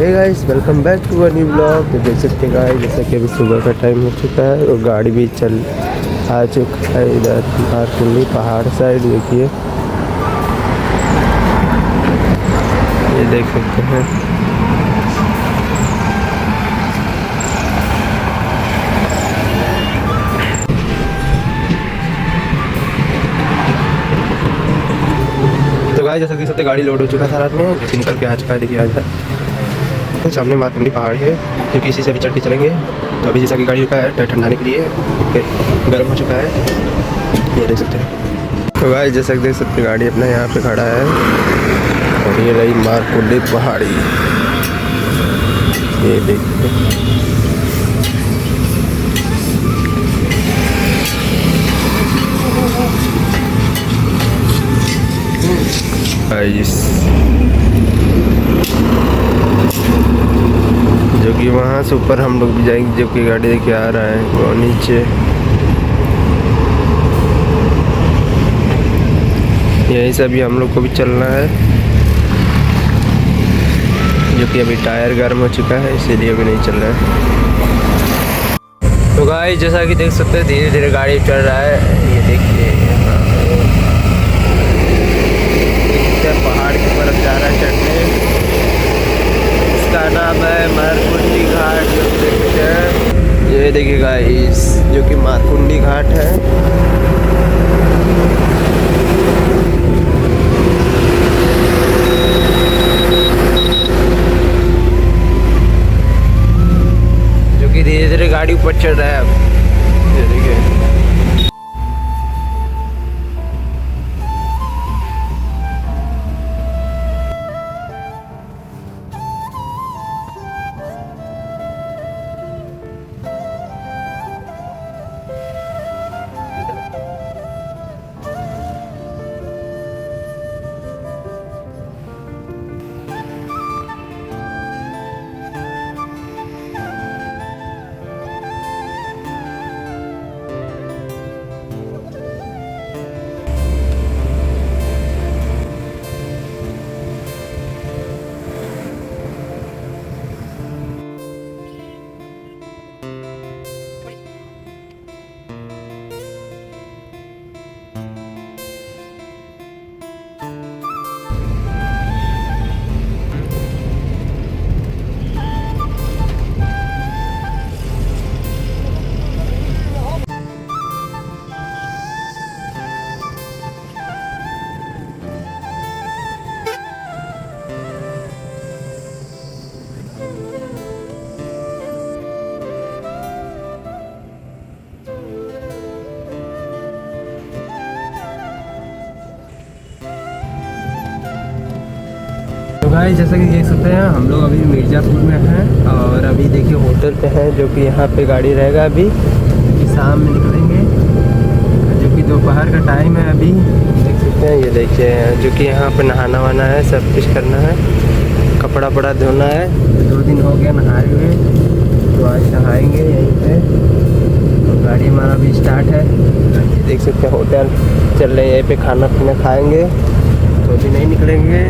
Hey guys, welcome back to a new blog. तो देख सकते हैं गाइस, जैसा कि अभी सुबह का टाइम हो चुका है और गाड़ी भी आ चुका है इधर मारकुंडी पहाड़ साइड। देखिए, ये देख सकते हैं। तो गाइस, जैसा कि सकते गाड़ी लोड हो चुका था रात में, जैसे निकल के आ चुका है। देखिए आज तो सामने मारकुंडी पहाड़ है, जो कि इसी से भी चढ़ के चलेंगे। तो अभी जैसा कि गाड़ी रुका है ठंडाने के लिए, गर्म हो चुका है, ये देख सकते हैं। तो गाइस, जैसा कि देख सकते हैं गाड़ी अपना यहाँ पे खड़ा है और ये रही मारकुंडी पहाड़ी। ये देखिए, जो कि वहाँ से ऊपर हम लोग भी जाएंगे, जो कि गाड़ी लेके आ रहा है वो नीचे। यहीं से अभी हम लोग को भी चलना है, जो कि अभी टायर गर्म हो चुका है, इसीलिए अभी नहीं चल रहा है। तो गाइस, जैसा कि देख सकते हैं धीरे धीरे गाड़ी चल रहा है। ये देखिए पहाड़ की तरफ जा रहा है चढ़ने। इसका नाम है मारकुंडी घाट। जो देखते हैं, ये देखिए गाइस, जो कि मारकुंडी घाट है। जो कि धीरे धीरे गाड़ी ऊपर चढ़ रहा है अब। ये देखिए, गाइस, जैसा कि देख सकते हैं हम लोग अभी मिर्ज़ापुर में हैं और अभी देखिए होटल पे हैं, जो कि यहाँ पे गाड़ी रहेगा। अभी शाम में निकलेंगे, जो कि दोपहर का टाइम है अभी। देख सकते हैं, ये देखिए, जो कि यहाँ पे नहाना वाना है, सब कुछ करना है, कपड़ा वपड़ा धोना है। 2 दिन हो गया नहाए हुए, तो आज नहाएंगे यहीं पे। तो गाड़ी हमारा भी स्टार्ट है। देख सकते हैं होटल चल रहे हैं, यहीं पे खाना पीना खाएँगे। तो अभी नहीं निकलेंगे,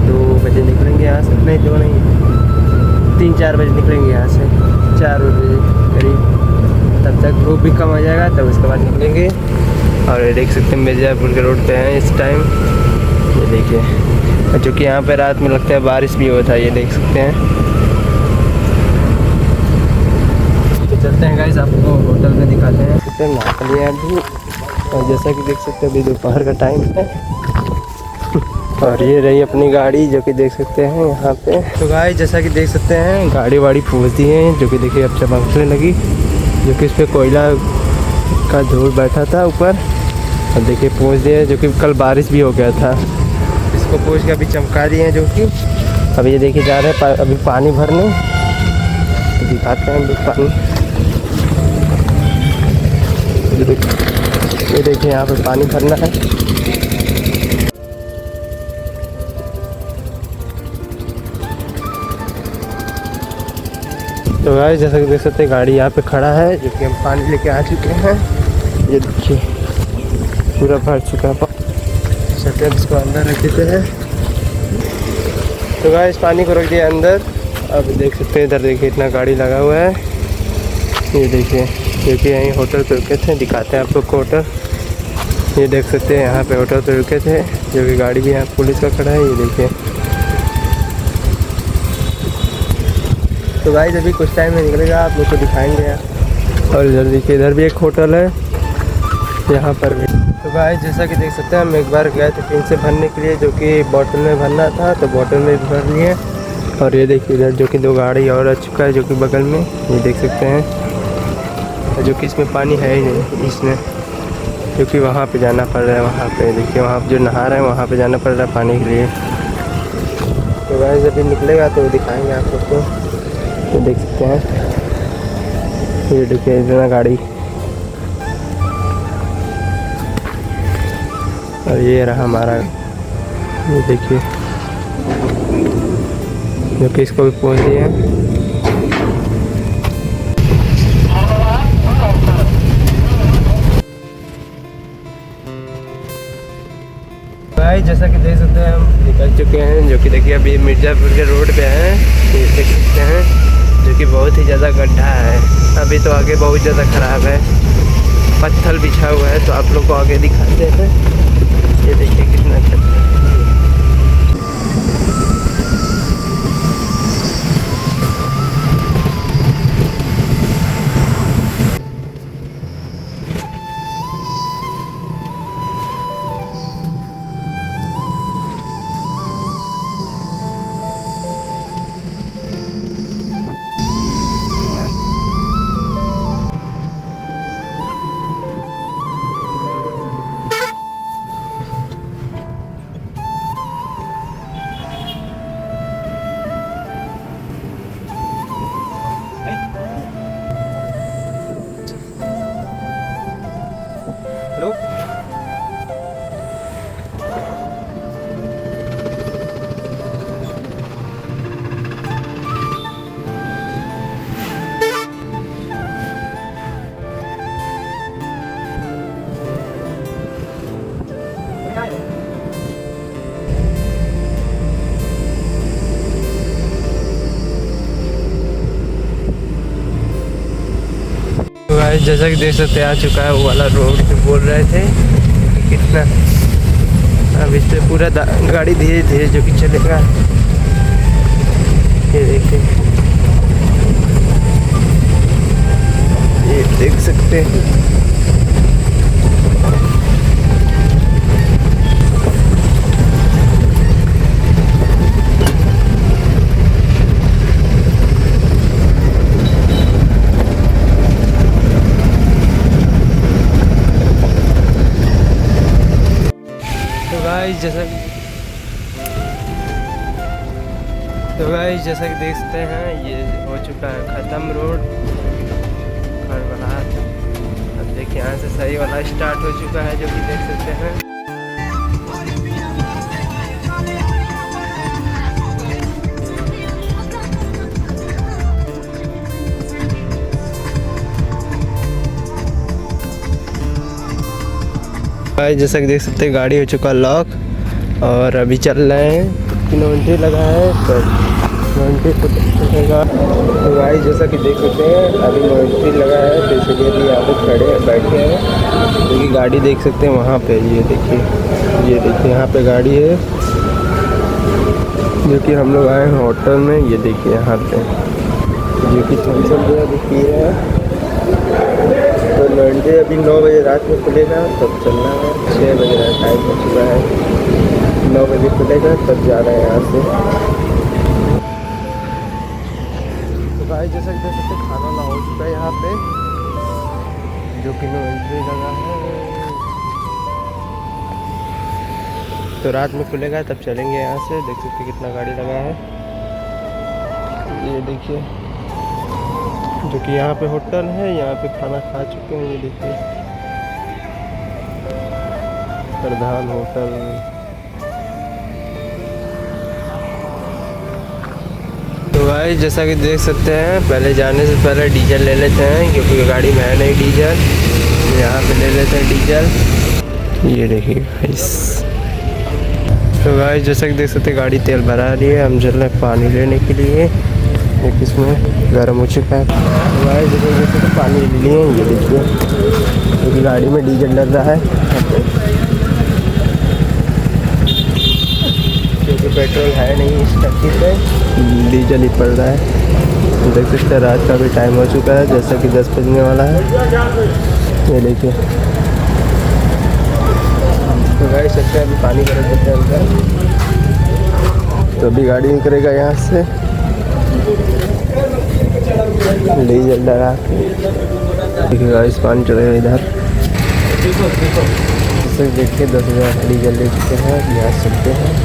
2 बजे निकलेंगे यहाँ से। नहीं, 2 नहीं, 3-4 बजे निकलेंगे यहाँ से, 4 बजे करीब। तब तक धूप भी कम हो जाएगा, तब उसके बाद निकलेंगे। और ये देख सकते हैं मिर्ज़ापुर के रोड पे हैं इस टाइम। ये देखिए, जो कि यहाँ पे रात में लगता है बारिश भी होता है। ये देख सकते हैं। तो चलते हैं गाइस, आपको होटल में दिखाते हैं। नहा लिया अभी, और जैसा कि देख सकते हैं अभी दोपहर का टाइम है। और ये रही अपनी गाड़ी, जो कि देख सकते हैं यहाँ पे। तो गाइस, जैसा कि देख सकते हैं गाड़ी वाड़ी फूस दी है, जो कि देखिए अब चमकने लगी। जो कि इस पर कोयला का धूल बैठा था ऊपर, और देखिए पूछ दिए, जो कि कल बारिश भी हो गया था। इसको पूछ के अभी चमका दिए हैं, जो कि अभी ये देखिए जा रहे हैं अभी पानी भरने। तो दिखाते हैं अभी पानी। ये देखिए यहाँ पे पानी भरना है। तो गाइस, जैसा कि देख सकते हैं गाड़ी यहाँ पे खड़ा है, जो कि हम पानी लेके आ चुके हैं। ये देखिए पूरा भर चुका है। चलते हैं इसको अंदर रख देते हैं। तो गाइस, पानी को रख दिया अंदर अब देख सकते हैं, इधर देखिए इतना गाड़ी लगा हुआ है। ये देखिए, क्योंकि यहीं होटल पे रुके थे, दिखाते हैं आप लोग को होटल। ये देख सकते हैं यहाँ पे होटल पे रुके थे, जो कि गाड़ी भी यहाँ पुलिस का खड़ा है। ये देखिए, तो गाइस अभी कुछ टाइम में निकलेगा, आप लोग को दिखाएंगे यार। और इधर देखिए, इधर भी एक होटल है यहाँ पर भी। तो गाइस जैसा कि देख सकते हैं, हम एक बार गए थे पिन से भरने के लिए, जो कि बॉटल में भरना था, तो बॉटल में भी भर लिए। और ये देखिए इधर जो कि 2 गाड़ी और आ चुका है, जो कि बगल में ये देख सकते हैं, जो कि इसमें पानी है ही नहीं इसमें, क्योंकि वहाँ पे जाना पड़ रहा है। वहाँ पे देखिए, वहाँ जो नहा रहे हैं वहाँ पे जाना पड़ रहा है पानी के लिए। तो गाइस अभी निकलेगा तो दिखाएंगे आप लोग को। तो देख सकते हैं, ये देखिए इतना गाड़ी, और ये रहा हमारा, ये देखिए, जो कि इसको भी पहुँच दिए हैं। भाई जैसा कि देख सकते हैं, हम निकल चुके हैं, जो कि देखिए अभी मिर्ज़ापुर के रोड पे हैं। ये देख सकते हैं, जो कि बहुत ही ज़्यादा गड्ढा है। अभी तो आगे बहुत ज़्यादा ख़राब है, पत्थर बिछा हुआ है। तो आप लोग को आगे दिखा देते हैं, ये देखिए कितना अच्छा। हेलो, तो गाइस जैसा कि देख सकते हैं, आ चुका है वो वाला रोड जो बोल रहे थे कितना। अब इस पर पूरा गाड़ी धीरे धीरे जो कि चलेगा। ये देखिए, ये देख सकते हैं। तो गाइस जैसा कि देख सकते हैं, ये हो चुका है ख़त्म रोड खड़बड़ाहट। अब देखिए यहाँ से सही वाला स्टार्ट हो चुका है, जो कि देख सकते हैं। गाइस जैसा कि देख सकते हैं, गाड़ी हो चुका लॉक, और अभी चल रहे हैं। 3 घंटे लगा है, तो 9 घंटे लगेगा। तो गाइस जैसा कि देख सकते हैं, अभी 9 घंटे लगा है, तो इसलिए अभी यहाँ पे खड़े बैठे हैं, क्योंकि गाड़ी देख सकते हैं वहाँ पे। ये देखिए, ये देखिए यहाँ पे गाड़ी है, जो कि हम लोग आए हैं होटल में। ये देखिए यहाँ पे, जो कि थम्स अप जो अभी पी रहे हैं। तो 9 घंटे अभी 9 बजे रात में खुलेगा, तब चलना है। 6 बजे टाइम हो चुका है, 9 बजे खुलेगा, तब जा रहे हैं यहाँ से। तो भाई जैसा कि देख सकते, खाना ना हो चुका है यहाँ पे, जो कि 9 एंट्री लगा है। तो रात में खुलेगा तब चलेंगे यहाँ से। देख सकते कितना गाड़ी लगा है। ये देखिए, जो कि यहाँ पे होटल है, यहाँ पे खाना खा चुके हैं। ये देखिए, प्रधान होटल। तो भाई जैसा कि देख सकते हैं, पहले जाने से पहले डीजल ले लेते हैं, क्योंकि गाड़ी में है नहीं डीजल। यहाँ पे ले लेते हैं डीजल। ये देखिए गाइस, तो गाइस जैसा कि देख सकते हैं, गाड़ी तेल भरा रही है। हम चल रहे हैं पानी लेने के लिए। एक इसमें गर्म हो चुका है। हमारे जैसे तो पानी ले लिए, ये देखिए क्योंकि गाड़ी में डीजल डल रहा है क्योंकि पेट्रोल है नहीं इस टंकी पे, डीजल ही पड़ रहा है। देख सकते हैं रात का भी टाइम हो चुका है, जैसा कि 10 बजने वाला है। ये देखिए तो गाइस सकते हैं अभी पानी भर देते हैं अंदर, तो अभी गाड़ी निकलेगा यहाँ से डीजल डला। देखिए गाइस पानी चलेगा इधर, इसे देख के 10,000 डीजल ले चुके हैं, यहाँ चलते हैं।